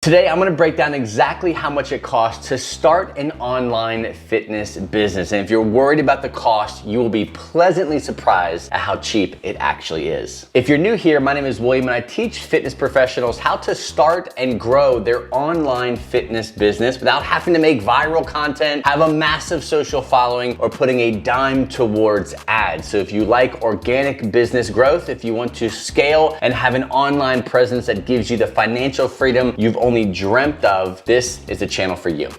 Today, I'm gonna break down exactly how much it costs to start an online fitness business. And if you're worried about the cost, you will be pleasantly surprised at how cheap it actually is. If you're new here, my name is William and I teach fitness professionals how to start and grow their online fitness business without having to make viral content, have a massive social following, or putting a dime towards ads. So if you like organic business growth, if you want to scale and have an online presence that gives you the financial freedom you've only dreamt of, this is the channel for you.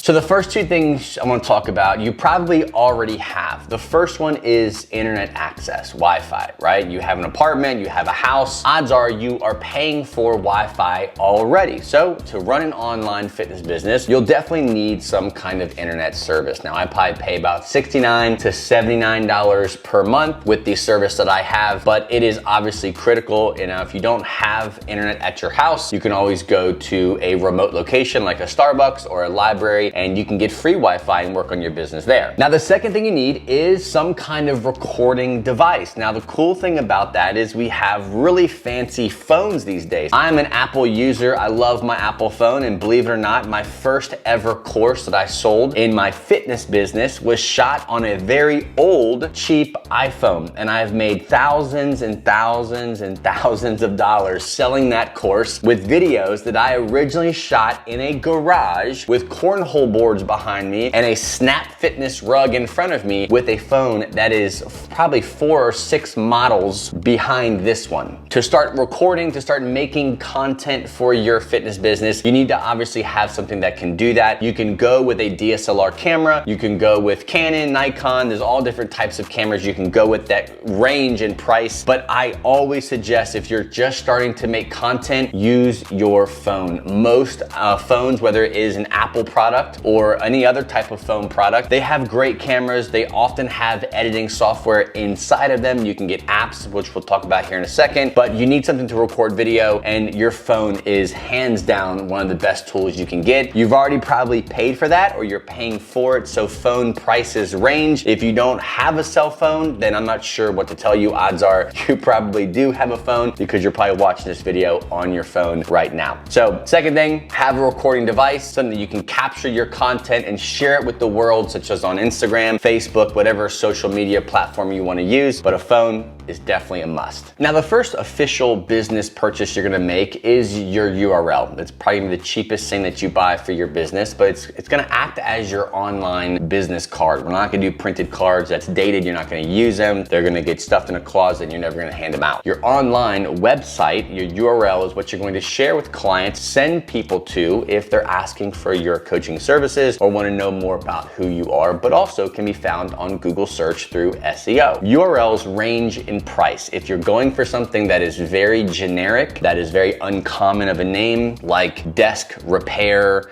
So the first two things I want to talk about, you probably already have. The first one is internet access, Wi-Fi, right? You have an apartment, you have a house. Odds are you are paying for Wi-Fi already. So to run an online fitness business, you'll definitely need some kind of internet service. Now I probably pay about $69 to $79 per month with the service that I have, but it is obviously critical. You know, if you don't have internet at your house, you can always go to a remote location like a Starbucks or a library, and you can get free Wi-Fi and work on your business there. Now, the second thing you need is some kind of recording device. Now, the cool thing about that is we have really fancy phones these days. I'm an Apple user. I love my Apple phone, and believe it or not, my first ever course that I sold in my fitness business was shot on a very old, cheap iPhone. And I've made thousands and thousands and thousands of dollars selling that course with videos that I originally shot in a garage with cornhole boards behind me and a Snap Fitness rug in front of me with a phone that is probably 4 or 6 models behind this one. To start recording, to start making content for your fitness business, you need to obviously have something that can do that. You can go with a DSLR camera, you can go with Canon, Nikon, there's all different types of cameras you can go with that range in price, but I always suggest if you're just starting to make content, use your phone. Most phones, whether it is an Apple product or any other type of phone product, they have great cameras. They often have editing software inside of them. You can get apps, which we'll talk about here in a second, but you need something to record video, and your phone is hands down one of the best tools you can get. You've already probably paid for that, or you're paying for it, so phone prices range. If you don't have a cell phone, then I'm not sure what to tell you. Odds are you probably do have a phone because you're probably watching this video on your phone right now. So second thing, have a recording device, something that you can capture your content and share it with the world, such as on Instagram, Facebook, whatever social media platform you want to use, but a phone is definitely a must. Now, the first official business purchase you're gonna make is your URL. It's probably the cheapest thing that you buy for your business, but it's gonna act as your online business card. We're not gonna do printed cards that's dated, you're not gonna use them, they're gonna get stuffed in a closet and you're never gonna hand them out. Your online website, your URL, is what you're going to share with clients, send people to if they're asking for your coaching services or want to know more about who you are, but also can be found on Google search through SEO. URLs range in price. If you're going for something that is very generic, that is very uncommon of a name, like desk repair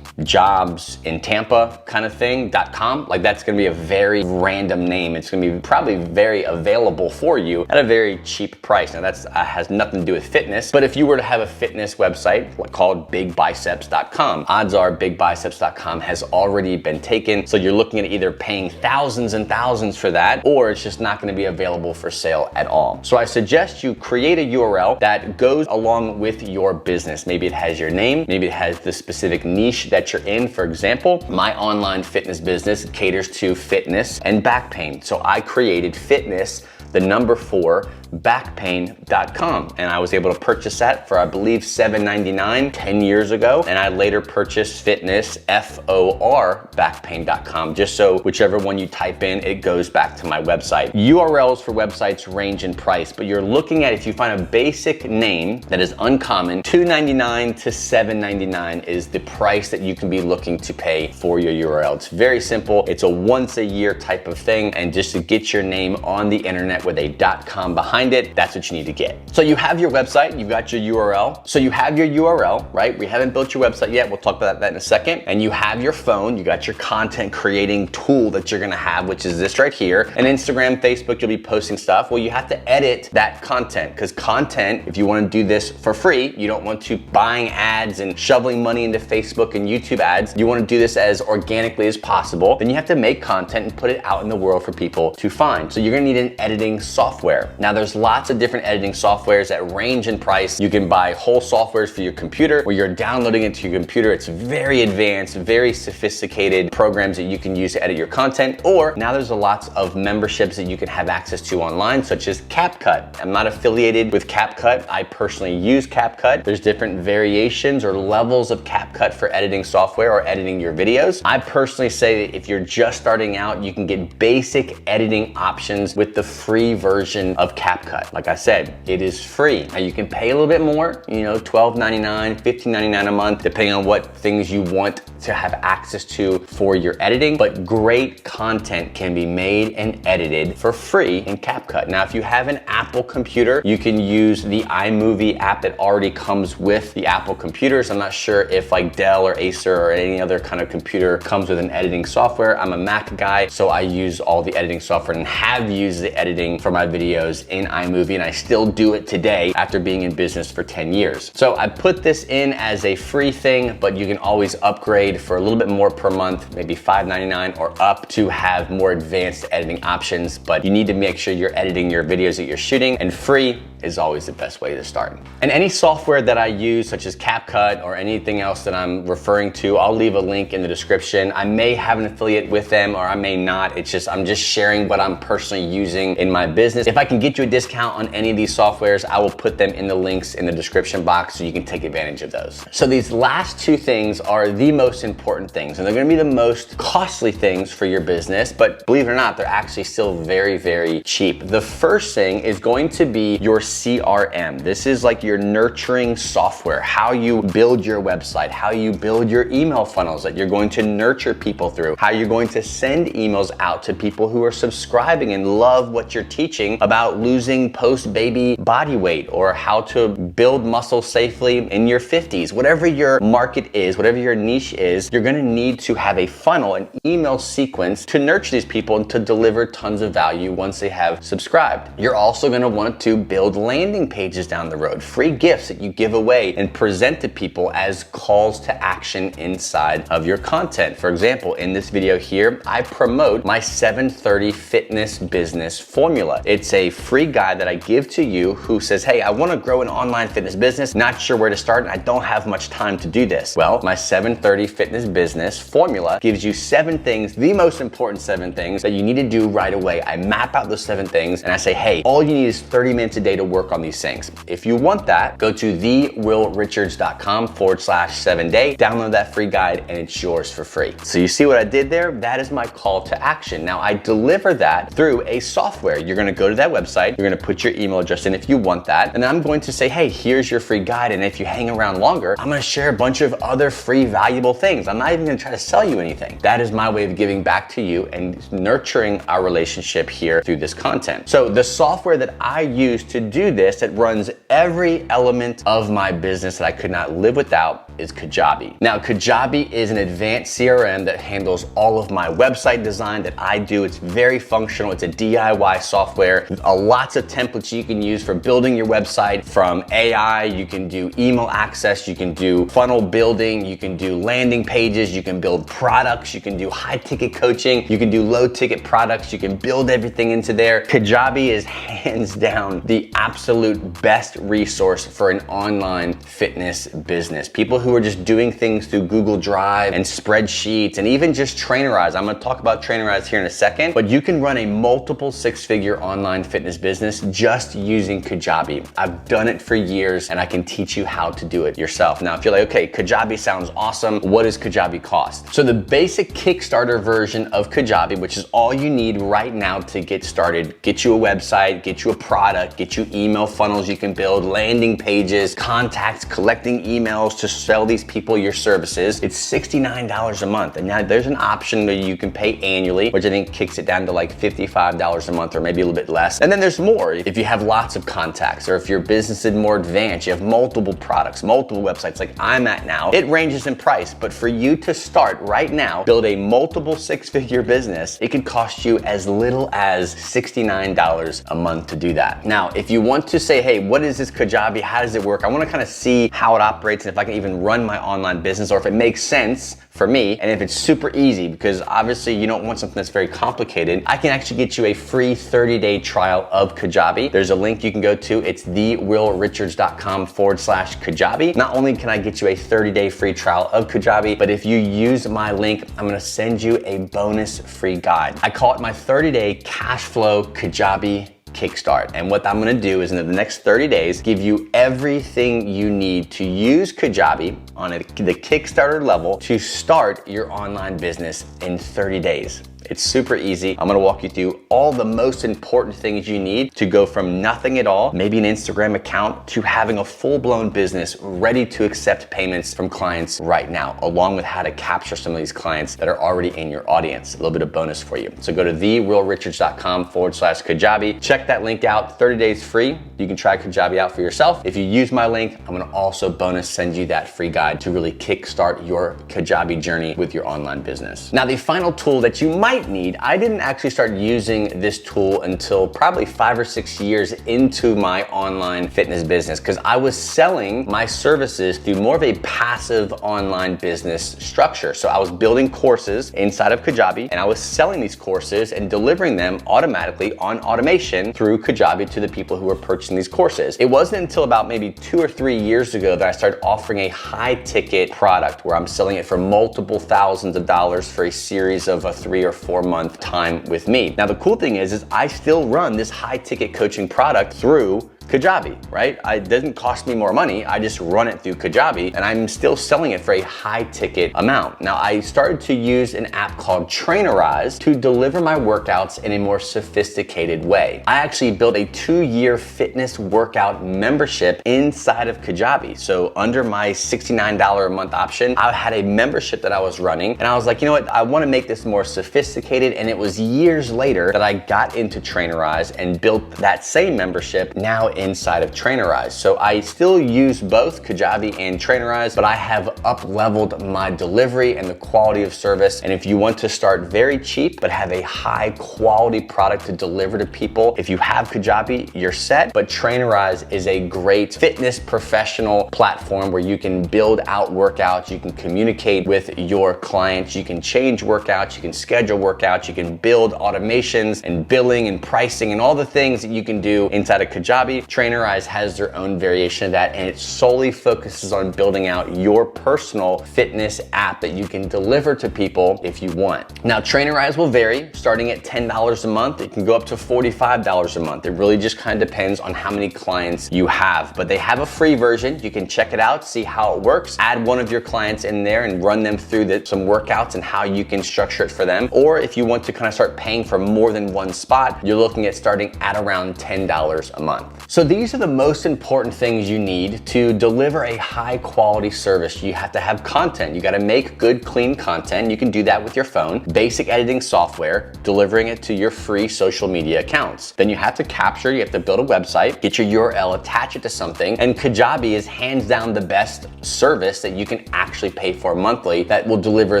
jobs in Tampa kind of thing, .com, like that's gonna be a very random name. It's gonna be probably very available for you at a very cheap price. Now that's has nothing to do with fitness, but if you were to have a fitness website called bigbiceps.com, odds are bigbiceps.com has already been taken. So you're looking at either paying thousands and thousands for that, or it's just not gonna be available for sale at all. So I suggest you create a URL that goes along with your business. Maybe it has your name, maybe it has the specific niche that you're in. For example, my online fitness business caters to fitness and back pain. So I created fitness, the number 4, backpain.com. And I was able to purchase that for, I believe, $7.99 10 years ago. And I later purchased fitness, FOR, backpain.com, just so whichever one you type in, it goes back to my website. URLs for websites range in price, but you're looking at, if you find a basic name that is uncommon, $2.99 to $7.99 is the price that you can be looking to pay for your URL. It's very simple. It's a once a year type of thing. And just to get your name on the internet with a .com behind it, that's what you need to get. So you have your website, you've got your URL. So you have your URL, right? We haven't built your website yet. We'll talk about that in a second. And you have your phone, you got your content creating tool that you're gonna have, which is this right here. And Instagram, Facebook, you'll be posting stuff. Well, you have to edit that content, because content, if you wanna do this for free, you don't want to buying ads and shoveling money into Facebook and YouTube ads. You wanna do this as organically as possible. Then you have to make content and put it out in the world for people to find. So you're gonna need an editing software. Now there's there's lots of different editing softwares that range in price. You can buy whole softwares for your computer where you're downloading it to your computer. It's very advanced, very sophisticated programs that you can use to edit your content. Or now there's lots of memberships that you can have access to online, such as CapCut. I'm not affiliated with CapCut. I personally use CapCut. There's different variations or levels of CapCut for editing software or editing your videos. I personally say that if you're just starting out, you can get basic editing options with the free version of CapCut. Like I said, it is free. Now you can pay a little bit more, you know, $12.99, $15.99 a month, depending on what things you want to have access to for your editing, but great content can be made and edited for free in CapCut. Now, if you have an Apple computer, you can use the iMovie app that already comes with the Apple computers. I'm not sure if like Dell or Acer or any other kind of computer comes with an editing software. I'm a Mac guy, so I use all the editing software and have used the editing for my videos in iMovie, and I still do it today after being in business for 10 years. So I put this in as a free thing, but you can always upgrade for a little bit more per month, maybe $5.99 or up, to have more advanced editing options. But you need to make sure you're editing your videos that you're shooting, and free is always the best way to start. And any software that I use, such as CapCut or anything else that I'm referring to, I'll leave a link in the description. I may have an affiliate with them or I may not. It's just, I'm just sharing what I'm personally using in my business. If I can get you a discount on any of these softwares, I will put them in the links in the description box so you can take advantage of those. So these last two things are the most important things, and they're gonna be the most costly things for your business, but believe it or not, they're actually still very, very cheap. The first thing is going to be your CRM. This is like your nurturing software, how you build your website, how you build your email funnels that you're going to nurture people through, how you're going to send emails out to people who are subscribing and love what you're teaching about losing post-baby body weight, or how to build muscle safely in your 50s. Whatever your market is, whatever your niche is, you're gonna need to have a funnel, an email sequence to nurture these people and to deliver tons of value once they have subscribed. You're also gonna want to build landing pages down the road, free gifts that you give away and present to people as calls to action inside of your content. For example, in this video here, I promote my 730 fitness business formula. It's a free guide that I give to you who says, hey, I wanna grow an online fitness business, not sure where to start, and I don't have much time to do this. Well, my 730 fitness business formula gives you 7 things, the most important 7 things that you need to do right away. I map out those 7 things and I say, hey, all you need is 30 minutes a day to work on these things. If you want that, go to thewillrichards.com/7day, download that free guide, and it's yours for free. So you see what I did there? That is my call to action. Now I deliver that through a software. You're gonna go to that website, you're gonna put your email address in if you want that, and then I'm going to say, hey, here's your free guide, and if you hang around longer, I'm gonna share a bunch of other free valuable things. I'm not even gonna try to sell you anything. That is my way of giving back to you and nurturing our relationship here through this content. So the software that I use to do this, that runs every element of my business that I could not live without, is Kajabi. Now, Kajabi is an advanced CRM that handles all of my website design that I do. It's very functional. It's a DIY software. Lots of templates you can use for building your website, from AI, you can do email access, you can do funnel building, you can do landing pages, you can build products, you can do high ticket coaching, you can do low ticket products, you can build everything into there. Kajabi is hands down the absolute best resource for an online fitness business. People who are just doing things through Google Drive and spreadsheets and even just Trainerize. I'm gonna talk about Trainerize here in a second, but you can run a multiple 6-figure online fitness business just using Kajabi. I've done it for years and I can teach you how to do it yourself. Now, if you're like, okay, Kajabi sounds awesome, what does Kajabi cost? So the basic Kickstarter version of Kajabi, which is all you need right now to get started, get you a website, get you a product, get you email funnels you can build, landing pages, contacts, collecting emails to sell these people your services. It's $69 a month. And now there's an option that you can pay annually, which I think kicks it down to like $55 a month or maybe a little bit less. And then there's more. If you have lots of contacts, or if your business is more advanced, you have multiple products, multiple websites like I'm at now, it ranges in price. But for you to start right now, build a multiple 6-figure business, it could cost you as little as $69 a month to do that. Now, if you want to say, hey, what is this Kajabi? How does it work? I want to kind of see how it operates and if I can even run my online business, or if it makes sense for me, and if it's super easy, because obviously you don't want something that's very complicated. I can actually get you a free 30-day trial of Kajabi. There's a link you can go to. It's thewillrichards.com/Kajabi. Not only can I get you a 30-day free trial of Kajabi, but if you use my link, I'm gonna send you a bonus free guide. I call it my 30-day cash flow Kajabi Kickstart. And what I'm gonna do is in the next 30 days, give you everything you need to use Kajabi on the Kickstarter level to start your online business in 30 days. It's super easy. I'm gonna walk you through all the most important things you need to go from nothing at all, maybe an Instagram account, to having a full-blown business ready to accept payments from clients right now, along with how to capture some of these clients that are already in your audience. A little bit of bonus for you. So go to thewillrichards.com/Kajabi. Check that link out, 30 days free. You can try Kajabi out for yourself. If you use my link, I'm gonna also bonus send you that free guide to really kickstart your Kajabi journey with your online business. Now, the final tool that you might need, I didn't actually start using this tool until probably 5 or 6 years into my online fitness business, because I was selling my services through more of a passive online business structure. So I was building courses inside of Kajabi, and I was selling these courses and delivering them automatically on automation through Kajabi to the people who were purchasing these courses. It wasn't until about maybe 2 or 3 years ago that I started offering a high ticket product where I'm selling it for multiple thousands of dollars for a series of a 3 or 4 month time with me. Now, the cool thing is I still run this high ticket coaching product through Kajabi, right? It doesn't cost me more money. I just run it through Kajabi, and I'm still selling it for a high ticket amount. Now, I started to use an app called Trainerize to deliver my workouts in a more sophisticated way. I actually built a 2-year fitness workout membership inside of Kajabi. So under my $69 a month option, I had a membership that I was running, and I was like, you know what? I want to make this more sophisticated. And it was years later that I got into Trainerize and built that same membership now inside of Trainerize. So I still use both Kajabi and Trainerize, but I have up-leveled my delivery and the quality of service. And if you want to start very cheap, but have a high quality product to deliver to people, if you have Kajabi, you're set. But Trainerize is a great fitness professional platform where you can build out workouts, you can communicate with your clients, you can change workouts, you can schedule workouts, you can build automations and billing and pricing and all the things that you can do inside of Kajabi. Trainerize has their own variation of that, and it solely focuses on building out your personal fitness app that you can deliver to people if you want. Now, Trainerize will vary, starting at $10 a month. It can go up to $45 a month. It really just kind of depends on how many clients you have, but they have a free version. You can check it out, see how it works, add one of your clients in there and run them through some workouts and how you can structure it for them. Or if you want to kind of start paying for more than one spot, you're looking at starting at around $10 a month. So these are the most important things you need to deliver a high quality service. You have to have content. You got to make good, clean content. You can do that with your phone, basic editing software, delivering it to your free social media accounts. Then you have to capture, you have to build a website, get your URL, attach it to something. And Kajabi is hands down the best service that you can actually pay for monthly that will deliver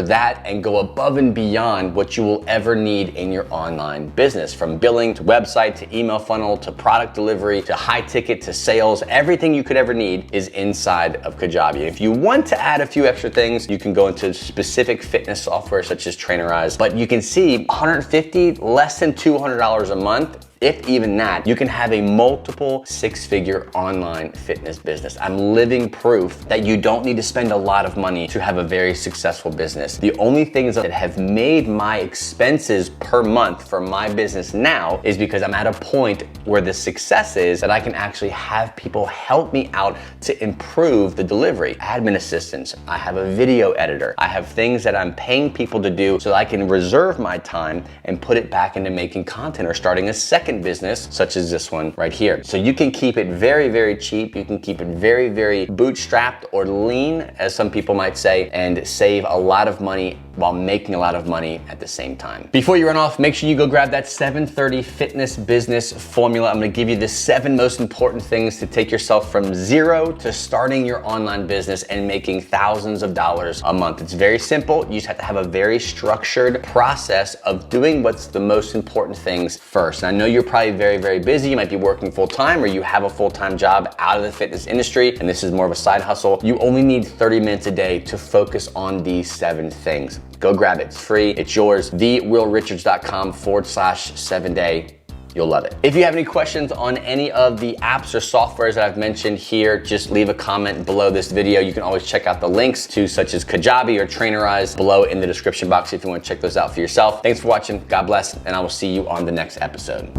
that and go above and beyond what you will ever need in your online business, from billing to website to email funnel to product delivery to high ticket to sales. Everything you could ever need is inside of Kajabi. If you want to add a few extra things, you can go into specific fitness software such as Trainerize, but you can see $150, less than $200 a month. If even that, you can have a multiple 6-figure online fitness business. I'm living proof that you don't need to spend a lot of money to have a very successful business. The only things that have made my expenses per month for my business now is because I'm at a point where the success is that I can actually have people help me out to improve the delivery. Admin assistants, I have a video editor, I have things that I'm paying people to do so that I can reserve my time and put it back into making content or starting a second business such as this one right here. So you can keep it very, very cheap. You can keep it very, very bootstrapped or lean, as some people might say, and save a lot of money while making a lot of money at the same time. Before you run off, make sure you go grab that 730 fitness business formula. I'm gonna give you the 7 most important things to take yourself from zero to starting your online business and making thousands of dollars a month. It's very simple. You just have to have a very structured process of doing what's the most important things first. And I know you're you're probably very, very busy. You might be working full time, or you have a full-time job out of the fitness industry, and this is more of a side hustle. You only need 30 minutes a day to focus on these 7 things. Go grab it, it's free, it's yours, thewillrichards.com/7day. You'll love it. If you have any questions on any of the apps or softwares that I've mentioned here, just leave a comment below this video. You can always check out the links to such as Kajabi or Trainerize below in the description box if you want to check those out for yourself. Thanks for watching, God bless, and I will see you on the next episode.